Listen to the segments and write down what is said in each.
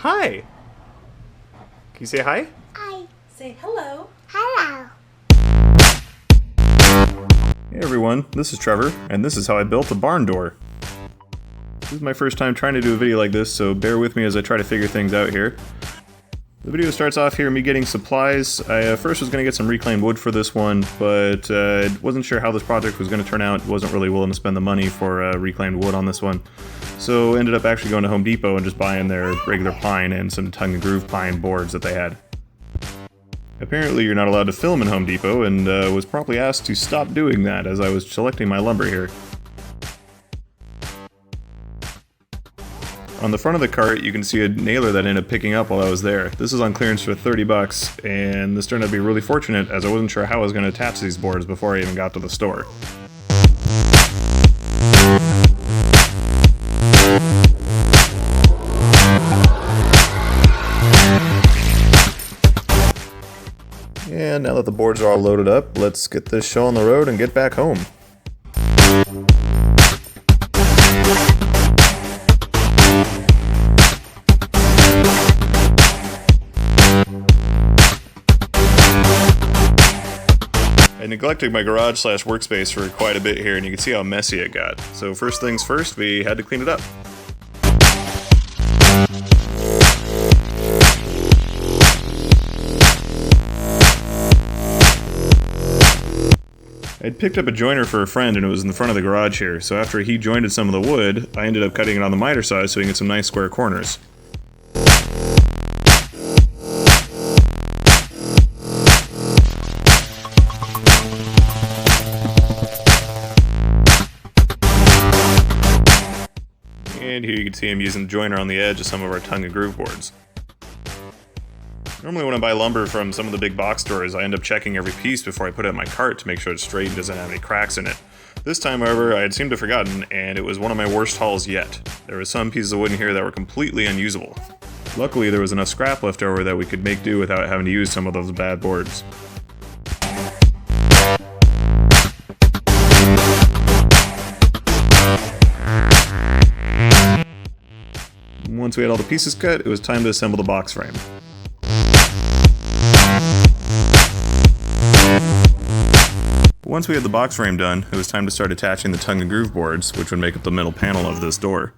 Hi! Can you say hi? Hi. Say hello. Hello. Hey everyone, this is Trevor, and this is how I built a barn door. This is my first time trying to do a video like this, so bear with me as I try to figure things out here. The video starts off here me getting supplies. I first was going to get some reclaimed wood for this one, but wasn't sure how this project was going to turn out. Wasn't really willing to spend the money for reclaimed wood on this one. So ended up actually going to Home Depot and just buying their regular pine and some tongue and groove pine boards that they had. Apparently you're not allowed to film in Home Depot, and was promptly asked to stop doing that as I was selecting my lumber here. On the front of the cart, you can see a nailer that I ended up picking up while I was there. This is on clearance for 30 bucks, and this turned out to be really fortunate as I wasn't sure how I was going to attach these boards before I even got to the store. And now that the boards are all loaded up, let's get this show on the road and get back home. I neglected my garage / workspace for quite a bit here, and you can see how messy it got. So first things first, we had to clean it up. I'd picked up a joiner for a friend and it was in the front of the garage here, so after he jointed some of the wood, I ended up cutting it on the miter size so we can get some nice square corners. And here you can see him using the joiner on the edge of some of our tongue and groove boards. Normally when I buy lumber from some of the big box stores, I end up checking every piece before I put it in my cart to make sure it's straight and doesn't have any cracks in it. This time, however, I had seemed to have forgotten, and it was one of my worst hauls yet. There were some pieces of wood in here that were completely unusable. Luckily, there was enough scrap left over that we could make do without having to use some of those bad boards. Once we had all the pieces cut, it was time to assemble the box frame. Once we had the box frame done, it was time to start attaching the tongue and groove boards, which would make up the middle panel of this door.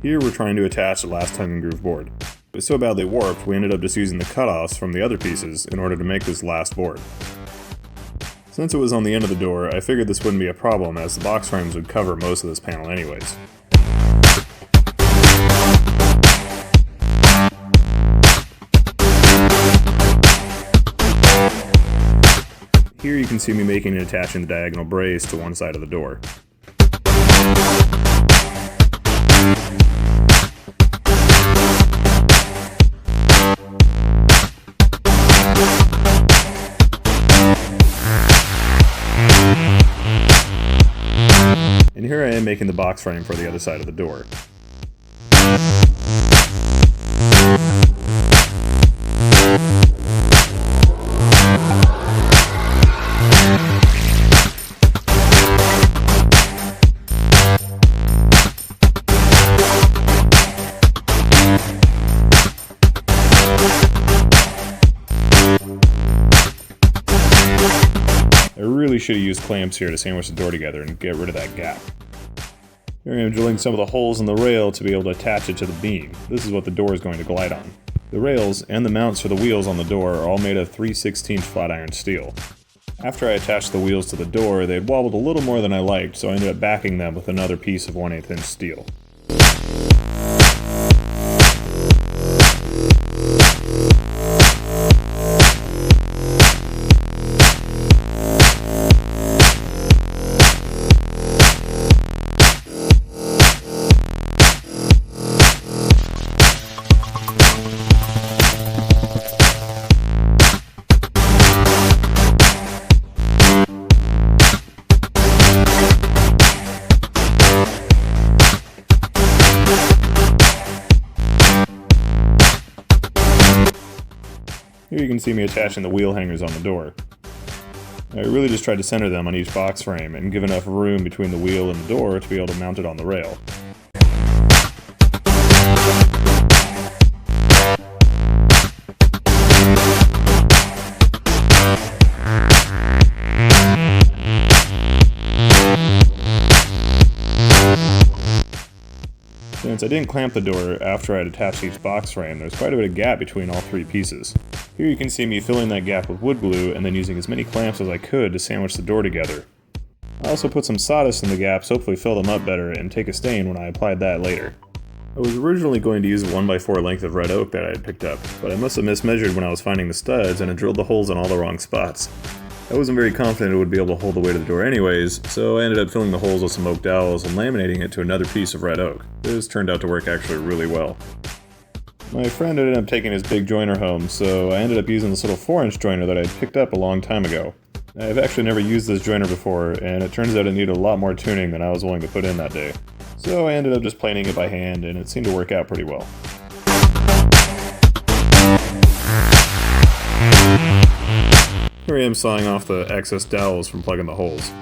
Here we're trying to attach the last tongue and groove board. It was so badly warped, we ended up just using the cutoffs from the other pieces in order to make this last board. Since it was on the end of the door, I figured this wouldn't be a problem as the box frames would cover most of this panel anyways. Here you can see me making and attaching the diagonal brace to one side of the door. And here I am making the box frame for the other side of the door. I really should have used clamps here to sandwich the door together and get rid of that gap. Here I am drilling some of the holes in the rail to be able to attach it to the beam. This is what the door is going to glide on. The rails and the mounts for the wheels on the door are all made of 3/16 flat iron steel. After I attached the wheels to the door, they had wobbled a little more than I liked, so I ended up backing them with another piece of 1/8 inch steel. Here you can see me attaching the wheel hangers on the door. I really just tried to center them on each box frame and give enough room between the wheel and the door to be able to mount it on the rail. Since I didn't clamp the door after I'd attached each box frame, there's quite a bit of gap between all three pieces. Here you can see me filling that gap with wood glue and then using as many clamps as I could to sandwich the door together. I also put some sawdust in the gaps, hopefully fill them up better, and take a stain when I applied that later. I was originally going to use a 1x4 length of red oak that I had picked up, but I must have mismeasured when I was finding the studs and had drilled the holes in all the wrong spots. I wasn't very confident it would be able to hold the weight of the door anyways, so I ended up filling the holes with some oak dowels and laminating it to another piece of red oak. This turned out to work actually really well. My friend ended up taking his big joiner home, so I ended up using this little 4-inch joiner that I had picked up a long time ago. I've actually never used this joiner before, and it turns out it needed a lot more tuning than I was willing to put in that day. So I ended up just planing it by hand, and it seemed to work out pretty well. Here I am sawing off the excess dowels from plugging the holes.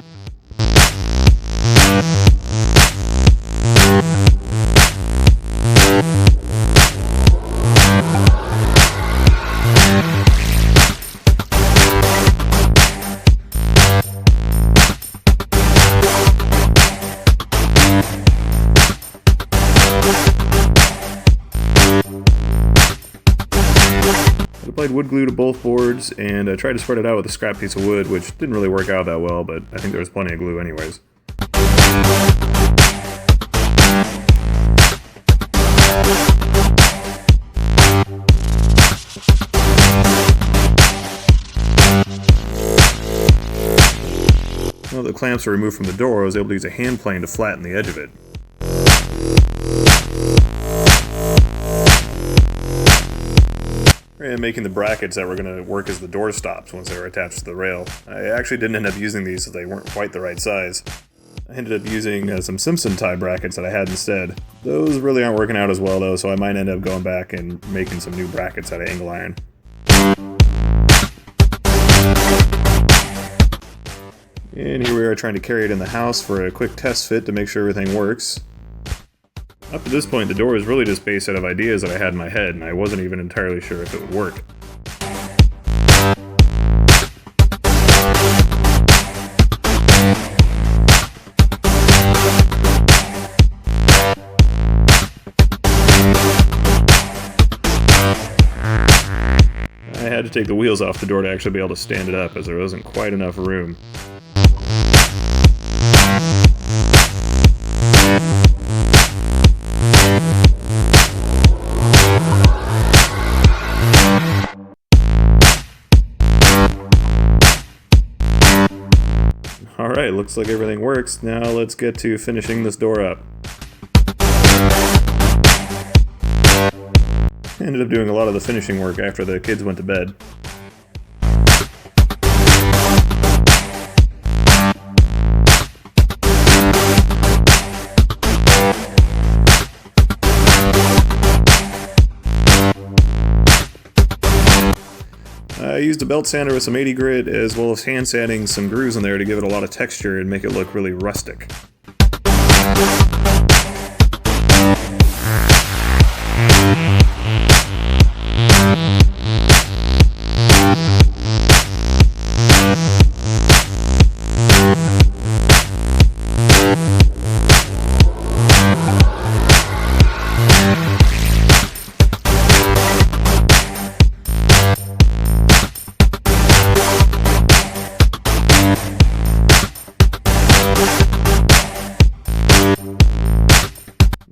I applied wood glue to both boards, and I tried to spread it out with a scrap piece of wood, which didn't really work out that well, but I think there was plenty of glue anyways. Now that the clamps were removed from the door, I was able to use a hand plane to flatten the edge of it. And making the brackets that were going to work as the door stops once they were attached to the rail. I actually didn't end up using these so they weren't quite the right size. I ended up using some Simpson tie brackets that I had instead. Those really aren't working out as well though, so I might end up going back and making some new brackets out of angle iron. And here we are trying to carry it in the house for a quick test fit to make sure everything works. Up to this point, the door was really just based out of ideas that I had in my head, and I wasn't even entirely sure if it would work. I had to take the wheels off the door to actually be able to stand it up, as there wasn't quite enough room. Alright, looks like everything works. Now let's get to finishing this door up. I ended up doing a lot of the finishing work after the kids went to bed. I used a belt sander with some 80 grit as well as hand sanding some grooves in there to give it a lot of texture and make it look really rustic.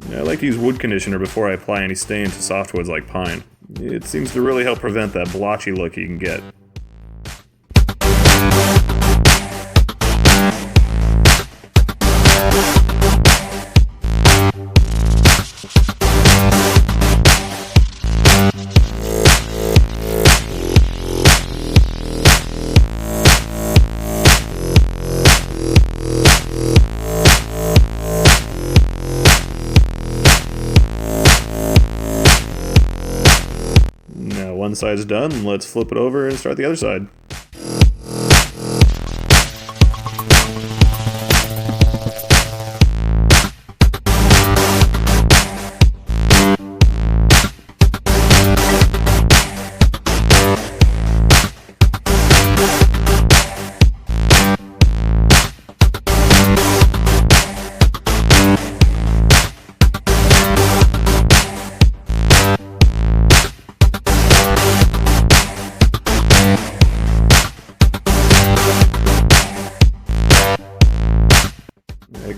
I like to use wood conditioner before I apply any stain to softwoods like pine. It seems to really help prevent that blotchy look you can get. One side's done, let's flip it over and start the other side.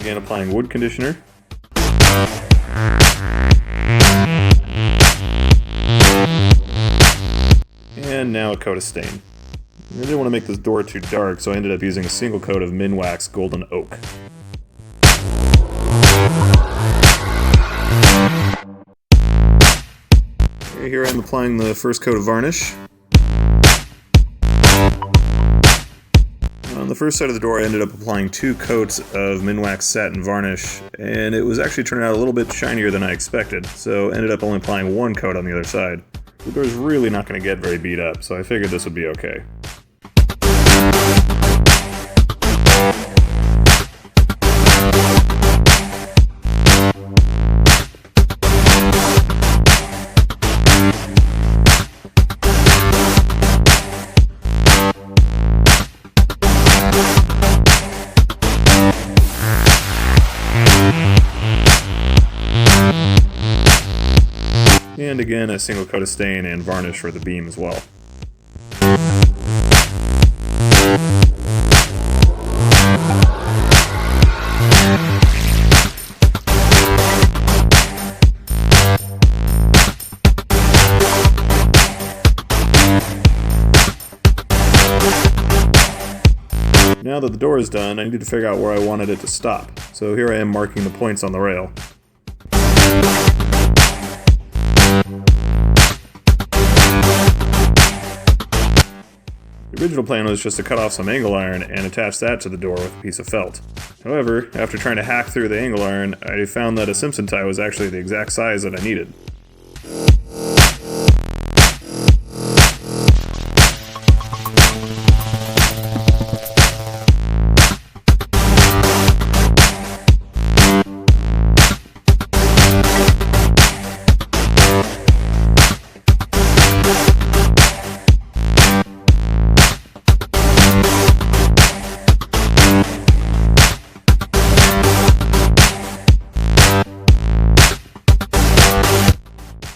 Again, applying wood conditioner. And now a coat of stain. I didn't want to make this door too dark, so I ended up using a single coat of Minwax Golden Oak. Okay, here I am applying the first coat of varnish. On the first side of the door I ended up applying 2 coats of Minwax Satin Varnish, and it was actually turning out a little bit shinier than I expected, so ended up only applying 1 coat on the other side. The door's really not going to get very beat up, so I figured this would be okay. And again, a single coat of stain and varnish for the beam as well. Now that the door is done, I needed to figure out where I wanted it to stop. So here I am marking the points on the rail. The original plan was just to cut off some angle iron and attach that to the door with a piece of felt. However, after trying to hack through the angle iron, I found that a Simpson tie was actually the exact size that I needed.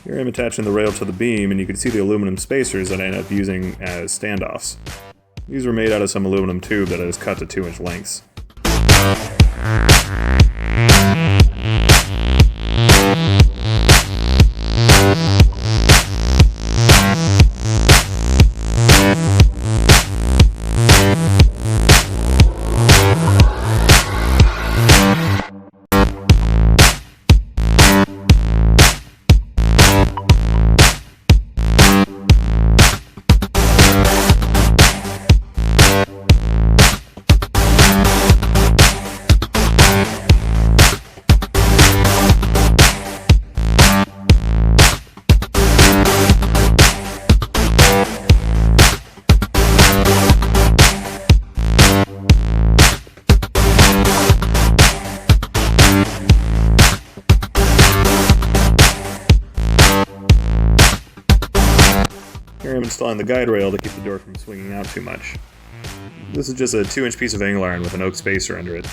Here I'm attaching the rail to the beam, and you can see the aluminum spacers that I ended up using as standoffs. These were made out of some aluminum tube that I just cut to 2-inch lengths. Here I'm installing the guide rail to keep the door from swinging out too much. This is just a 2-inch piece of angle iron with an oak spacer under it.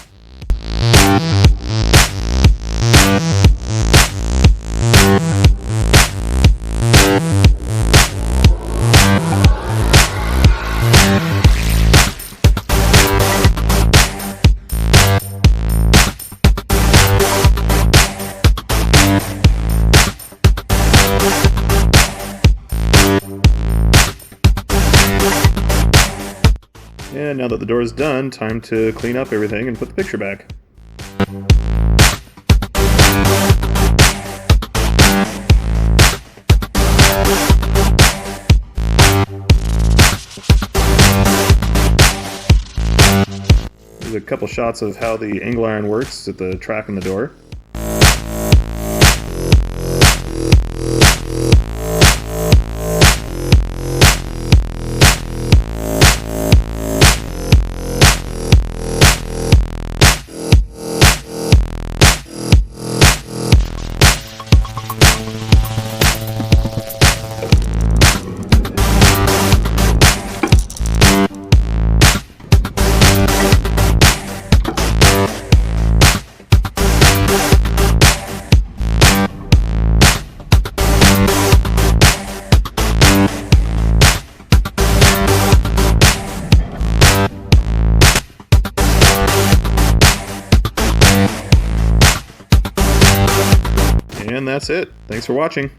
And now that the door is done, time to clean up everything and put the picture back. There's a couple shots of how the angle iron works at the track in the door. And that's it. Thanks for watching.